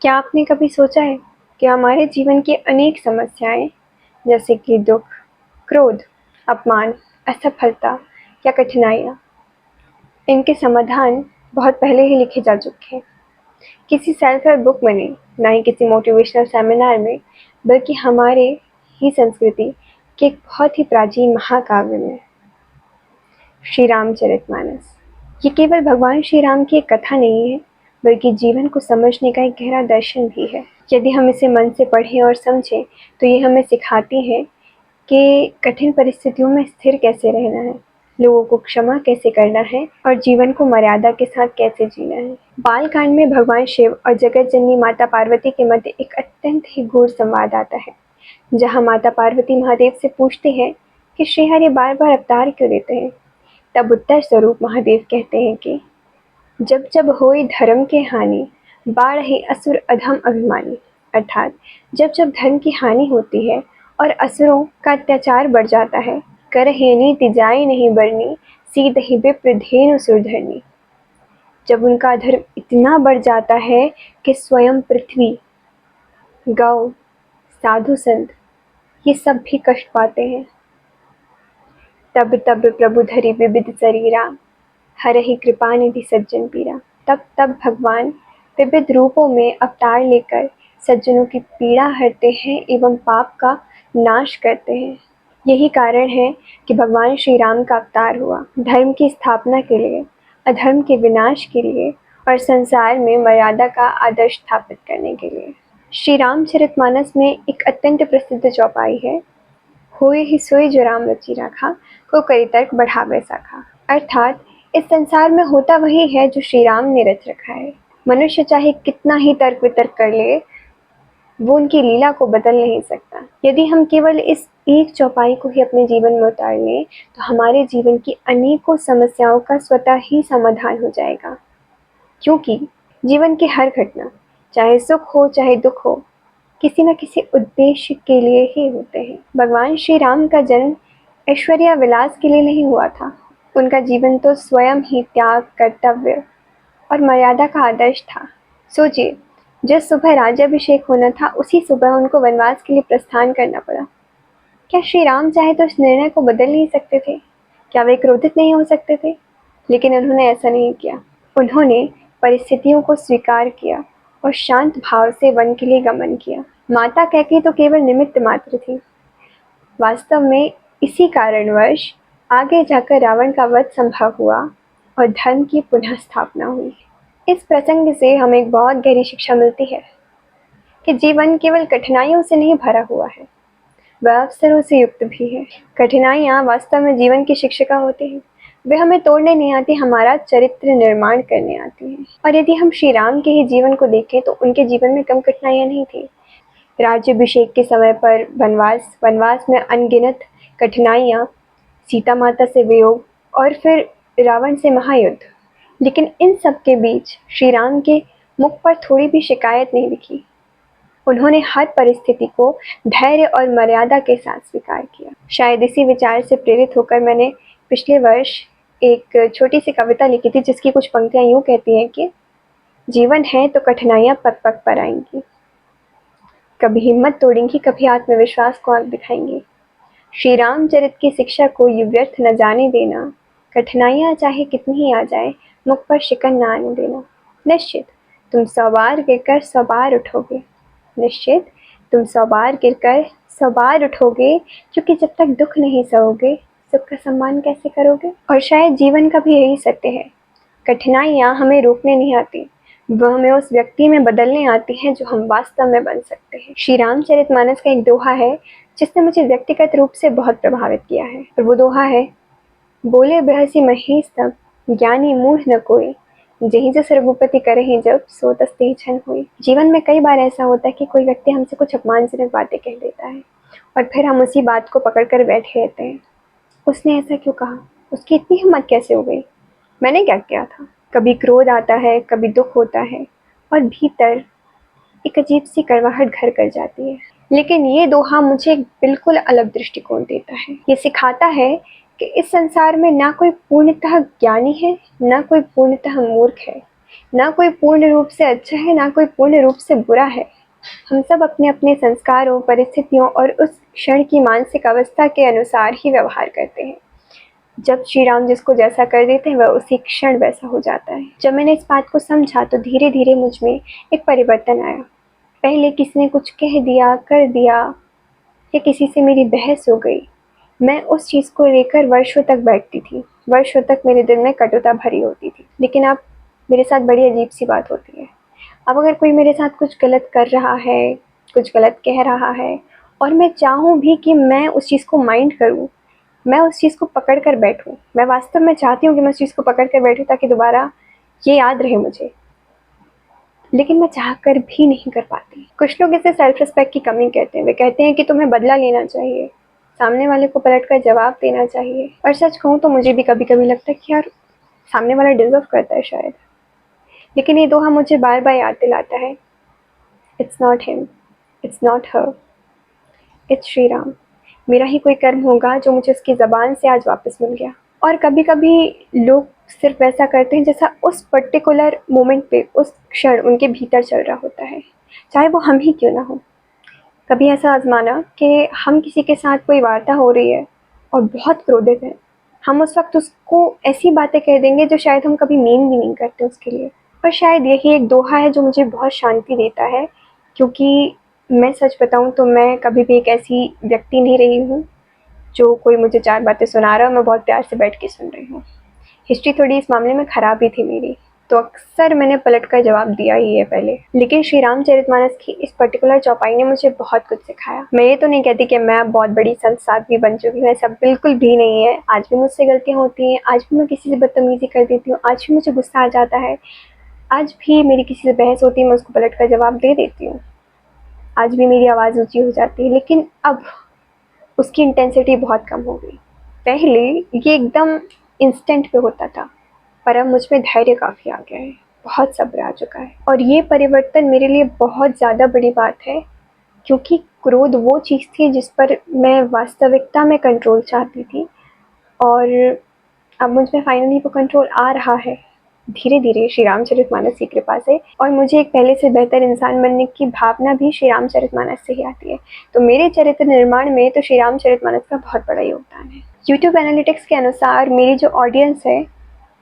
क्या आपने कभी सोचा है कि हमारे जीवन की अनेक समस्याएं जैसे कि दुख, क्रोध, अपमान, असफलता या कठिनाइयाँ, इनके समाधान बहुत पहले ही लिखे जा चुके हैं। किसी सेल्फ हेल्प बुक में नहीं, ना ही किसी मोटिवेशनल सेमिनार में, बल्कि हमारे ही संस्कृति के एक बहुत ही प्राचीन महाकाव्य में, श्री रामचरितमानस। ये केवल भगवान श्री राम की एक कथा नहीं है, बल्कि जीवन को समझने का एक गहरा दर्शन भी है। यदि हम इसे मन से पढ़ें और समझें, तो ये हमें सिखाती है कि कठिन परिस्थितियों में स्थिर कैसे रहना है, लोगों को क्षमा कैसे करना है और जीवन को मर्यादा के साथ कैसे जीना है। बालकांड में भगवान शिव और जगत जननी माता पार्वती के मध्य एक अत्यंत ही गूढ़ संवाद आता है, जहाँ माता पार्वती महादेव से पूछती है कि श्रीहरि बार बार अवतार क्यों लेते हैं। तब उत्तर स्वरूप महादेव कहते हैं कि जब जब होई धर्म के हानि, बाढ़हि असुर अधम अभिमानी। अर्थात जब जब धर्म की हानि होती है और असुरों का अत्याचार बढ़ जाता है, करहि नीति जाई नहीं बरनी, सीधहि विप्र धेनु सुरधरनी। जब उनका अधर्म इतना बढ़ जाता है कि स्वयं पृथ्वी, गौ, साधु संत ये सब भी कष्ट पाते हैं, तब तब प्रभु धरि विविध शरीरा, हरहि कृपा निधि सज्जन पीरा। तब भगवान विविध रूपों में अवतार लेकर सज्जनों की पीड़ा हरते हैं एवं पाप का नाश करते हैं। यही कारण है कि भगवान श्री राम का अवतार हुआ, धर्म की स्थापना के लिए, अधर्म के विनाश के लिए और संसार में मर्यादा का आदर्श स्थापित करने के लिए। श्री रामचरितमानस में एक अत्यंत प्रसिद्ध चौपाई है, होए ही सोए जो राम रचि राखा, को करी तर्क बढ़ावे साखा। अर्थात इस संसार में होता वही है जो श्री राम ने रच रखा है। मनुष्य चाहे कितना ही तर्क वितर्क कर ले, वो उनकी लीला को बदल नहीं सकता। यदि हम केवल इस एक चौपाई को ही अपने जीवन में उतार लें, तो हमारे जीवन की अनेकों समस्याओं का स्वतः ही समाधान हो जाएगा। क्योंकि जीवन की हर घटना, चाहे सुख हो चाहे दुख हो, किसी न किसी उद्देश्य के लिए ही होते हैं। भगवान श्री राम का जन्म ऐश्वर्या विलास के लिए नहीं हुआ था। उनका जीवन तो स्वयं ही त्याग, कर्तव्य और मर्यादा का आदर्श था। सोचिए, जिस सुबह राज्याभिषेक होना था, उसी सुबह उनको वनवास के लिए प्रस्थान करना पड़ा। क्या श्री राम चाहे तो इस निर्णय को बदल नहीं सकते थे? क्या वे क्रोधित नहीं हो सकते थे? लेकिन उन्होंने ऐसा नहीं किया। उन्होंने परिस्थितियों को स्वीकार किया और शांत भाव से वन के लिए गमन किया। माता कैकेयी तो केवल निमित्त मात्र थी। वास्तव में इसी कारणवश आगे जाकर रावण का वध संभव हुआ और धर्म की पुनः स्थापना हुई। इस प्रसंग से हमें एक बहुत गहरी शिक्षा मिलती है कि जीवन केवल कठिनाइयों से नहीं भरा हुआ है, वह अवसरों से युक्त भी है। कठिनाइयाँ वास्तव में जीवन की शिक्षिका होती हैं। वे हमें तोड़ने नहीं आती, हमारा चरित्र निर्माण करने आती हैं। और यदि हम श्री राम के ही जीवन को देखें, तो उनके जीवन में कम कठिनाइयाँ नहीं थी। राज्याभिषेक के समय पर वनवास में अनगिनत कठिनाइयाँ, सीता माता से वियोग और फिर रावण से महायुद्ध। लेकिन इन सब के बीच श्री राम के मुख पर थोड़ी भी शिकायत नहीं दिखी। उन्होंने हर परिस्थिति को धैर्य और मर्यादा के साथ स्वीकार किया। शायद इसी विचार से प्रेरित होकर मैंने पिछले वर्ष एक छोटी सी कविता लिखी थी, जिसकी कुछ पंक्तियाँ यूँ कहती हैं कि जीवन है तो कठिनाइयाँ पग पग पर आएंगी, कभी हिम्मत तोड़ेंगी, कभी आत्मविश्वास को आंख दिखाएंगी। श्री रामचरित की शिक्षा को ये व्यर्थ न जाने देना, कठिनाइयाँ चाहे कितनी ही आ जाए, मुख पर शिकन न आने देना। निश्चित तुम 100 बार गिरकर 100 बार उठोगे। निश्चित तुम 100 बार गिरकर 100 बार उठोगे, क्योंकि जब तक दुख नहीं सहोगे, सुख का सम्मान कैसे करोगे। और शायद जीवन का भी यही सत्य है, कठिनाइयाँ हमें रोकने नहीं आती, वह हमें उस व्यक्ति में बदलने आती हैं जो हम वास्तव में बन सकते हैं। श्री रामचरितमानस का एक दोहा है जिसने मुझे व्यक्तिगत रूप से बहुत प्रभावित किया है, और वो दोहा है, बोले बहसी महेश तब, ज्ञानी मूढ़ न कोई, जही जस रघुपति करहि जब, सो तस तेहि छन होई। जीवन में कई बार ऐसा होता है कि कोई व्यक्ति हमसे कुछ अपमानजनक बातें कह देता है और फिर हम उसी बात को पकड़ कर बैठे रहते हैं। उसने ऐसा क्यों कहा? उसकी इतनी हिम्मत कैसे हो गई? मैंने क्या किया था? कभी क्रोध आता है, कभी दुख होता है और भीतर एक अजीब सी कड़वाहट घर कर जाती है। लेकिन ये दोहा मुझे एक बिल्कुल अलग दृष्टिकोण देता है। ये सिखाता है कि इस संसार में ना कोई पूर्णतः ज्ञानी है, ना कोई पूर्णतः मूर्ख है। ना कोई पूर्ण रूप से अच्छा है, ना कोई पूर्ण रूप से बुरा है। हम सब अपने अपने संस्कारों, परिस्थितियों और उस क्षण की मानसिक अवस्था के अनुसार ही व्यवहार करते हैं। जब श्री राम जिसको जैसा कर देते हैं वह उसी क्षण वैसा हो जाता है। जब मैंने इस बात को समझा तो धीरे धीरे मुझ में एक परिवर्तन आया। पहले किसी ने कुछ कह दिया, कर दिया, या किसी से मेरी बहस हो गई, मैं उस चीज़ को लेकर वर्षों तक बैठती थी। वर्षों तक मेरे दिल में कटुता भरी होती थी। लेकिन अब मेरे साथ बड़ी अजीब सी बात होती है। अब अगर कोई मेरे साथ कुछ गलत कर रहा है, कुछ गलत कह रहा है, और मैं चाहूँ भी कि मैं उस चीज़ को माइंड करूँ, मैं उस चीज़ को पकड़ कर बैठूँ, मैं वास्तव में चाहती हूँ कि मैं उस चीज़ को पकड़ कर बैठूँ ताकि दोबारा ये याद रहे मुझे, लेकिन मैं चाह कर भी नहीं कर पाती। कुछ लोग इसे सेल्फ रिस्पेक्ट की कमी कहते हैं। वे कहते हैं कि तुम्हें बदला लेना चाहिए, सामने वाले को पलट कर जवाब देना चाहिए। और सच कहूँ तो मुझे भी कभी कभी लगता है कि यार सामने वाला डिजर्व करता है शायद। लेकिन ये दोहा मुझे बार बार याद दिलाता है, it's not him, it's not her, it's Shri Ram. मेरा ही कोई कर्म होगा जो मुझे उसकी ज़बान से आज वापस मिल गया। और कभी कभी लोग सिर्फ वैसा करते हैं जैसा उस पर्टिकुलर मोमेंट पे, उस क्षण उनके भीतर चल रहा होता है, चाहे वो हम ही क्यों ना हो। कभी ऐसा आजमाना कि हम किसी के साथ कोई वार्ता हो रही है और बहुत क्रोधित हैं, हम उस वक्त उसको ऐसी बातें कह देंगे जो शायद हम कभी मीन भी नहीं करते उसके लिए। पर शायद यही एक दोहा है जो मुझे बहुत शांति देता है, क्योंकि मैं सच बताऊं तो मैं कभी भी एक ऐसी व्यक्ति नहीं रही हूँ जो कोई मुझे 4 बातें सुना रहा है और मैं बहुत प्यार से बैठ के सुन रही हूँ। हिस्ट्री थोड़ी इस मामले में ख़राब ही थी मेरी, तो अक्सर मैंने पलट कर जवाब दिया ही है पहले। लेकिन श्री रामचरितमानस की इस पर्टिकुलर चौपाई ने मुझे बहुत कुछ सिखाया। मैं ये तो नहीं कहती कि मैं बहुत बड़ी संत साध्वी बन चुकी हूँ, ऐसा बिल्कुल भी नहीं है। आज भी मुझसे गलतियाँ होती हैं, आज भी मैं किसी से बदतमीजी कर देती हूँ, आज भी मुझे गुस्सा आ जाता है, आज भी मेरी किसी से बहस होती है, मैं उसको पलट कर जवाब दे देती हूँ, आज भी मेरी आवाज़ ऊँची हो जाती है। लेकिन अब उसकी इंटेंसिटी बहुत कम हो गई। पहले ये एकदम इंस्टेंट पे होता था, पर अब मुझ में धैर्य काफ़ी आ गया है, बहुत सब्र आ चुका है। और ये परिवर्तन मेरे लिए बहुत ज़्यादा बड़ी बात है, क्योंकि क्रोध वो चीज़ थी जिस पर मैं वास्तविकता में कंट्रोल चाहती थी, और अब मुझ में फाइनली वो कंट्रोल आ रहा है धीरे धीरे श्री रामचरितमानस की कृपा से। और मुझे एक पहले से बेहतर इंसान बनने की भावना भी श्री रामचरितमानस से ही आती है। तो मेरे चरित्र निर्माण में तो श्री रामचरितमानस का बहुत बड़ा योगदान है। यूट्यूब एनालिटिक्स के अनुसार मेरी जो ऑडियंस है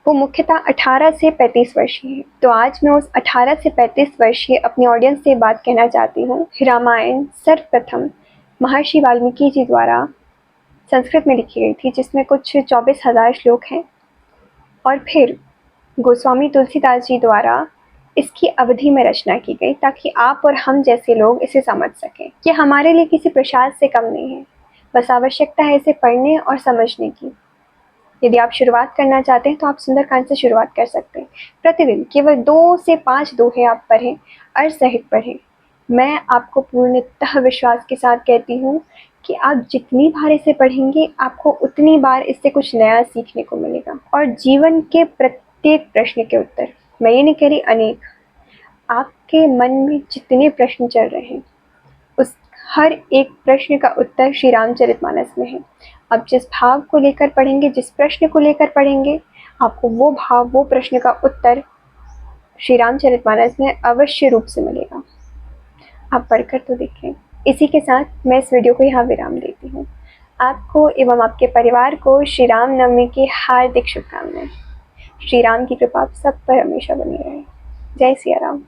वो मुख्यतः 18 से 35 वर्षीय है। तो आज मैं उस 18 से 35 वर्षीय अपनी ऑडियंस से बात कहना चाहती हूँ। रामायण सर्वप्रथम महर्षि वाल्मीकि जी द्वारा संस्कृत में लिखी गई थी, जिसमें कुछ 24,000 श्लोक हैं, और फिर गोस्वामी तुलसीदास जी द्वारा इसकी अवधि में रचना की गई ताकि आप और हम जैसे लोग इसे समझ सकें। ये हमारे लिए किसी प्रसाद से कम नहीं है, बस आवश्यकता है इसे पढ़ने और समझने की। यदि आप शुरुआत करना चाहते हैं तो आप सुंदरकांड से शुरुआत कर सकते हैं। प्रतिदिन केवल 2 से 5 दोहे आप पढ़ें, अर्थ सहित पढ़ें। मैं आपको पूर्णतः विश्वास के साथ कहती हूँ कि आप जितनी बार इसे पढ़ेंगे आपको उतनी बार इससे कुछ नया सीखने को मिलेगा। और जीवन के प्रत्येक प्रश्न के उत्तर, मैं ये नहीं कह रही अनेक, आपके मन में जितने प्रश्न चल रहे हैं उस हर एक प्रश्न का उत्तर श्री रामचरितमानस में है। अब जिस भाव को लेकर पढ़ेंगे, जिस प्रश्न को लेकर पढ़ेंगे, आपको वो भाव, वो प्रश्न का उत्तर श्री रामचरितमानस में अवश्य रूप से मिलेगा। आप पढ़कर तो देखें। इसी के साथ मैं इस वीडियो को यहाँ विराम देती हूँ। आपको एवं आपके परिवार को श्री राम नवमी की हार्दिक शुभकामनाएं। श्री राम की कृपा आप सब पर हमेशा बनी रहे। जय सिया राम।